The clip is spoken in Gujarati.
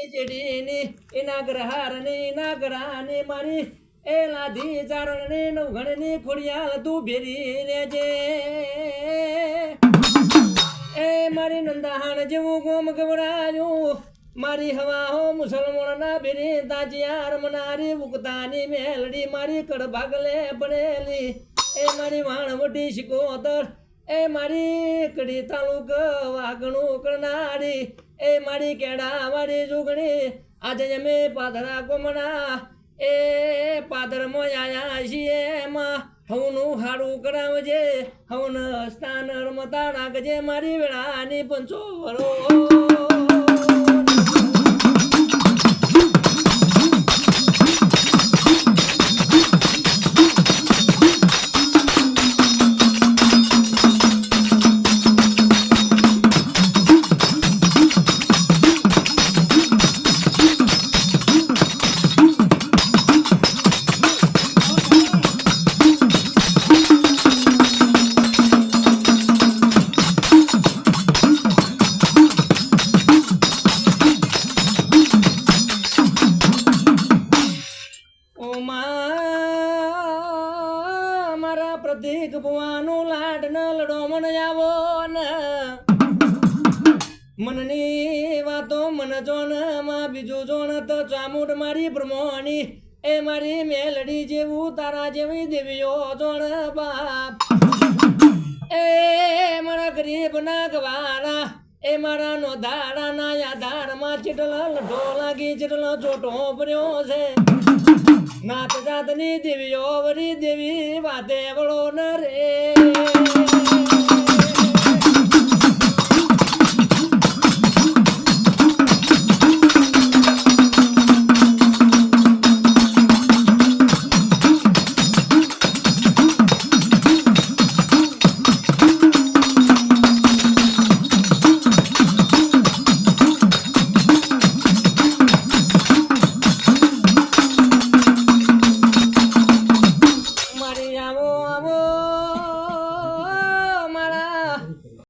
જેડીની એના ગ્રહારને એના ગ્રહાને મારી એ લાધી ચારણને નવઘણની ખોડિયાલ તું ભેરી રેજે એ મારી નંદાહાણ જેવું ગોમ ગવડાયું મારી હવા હો મુસલમાનના ભેરી તાજિયાર મનારી ઉગતાની મેલડી મારી કડભાગલે પડેલી એ મારી વાણવટી શિકોતર એ મારી કડી તાલુક વાગણું કરનારી એ મારી કેડા વાળી જુગણી આજે અમે પાદરા ગોમણા એ પાદરમાં આયા છીએ એમાં હવનું હારું કરાવજે હવન સ્થાન રમતા રાખજે મારી વેળાની પંચો વરો પ્રતિક ભુવાનું લાડ ન લડો મન આવો ને મનની વાતો મન જોન માં બીજું જોન તો ચામુંડ મારી બ્રહ્મણી એ મારી મેલડી જેવું તારા જેવી દેવીઓ જોણ બાપ એ મારા ગરીબ ના ગવારા એ મારા નો દાડા ના યાદારમાં ચીટલ લઢો લાગી ચીટલ ચોટો ભર્યો છે નાત જાતની દેવીઓ વરી દેવી વાતે વળો ન રે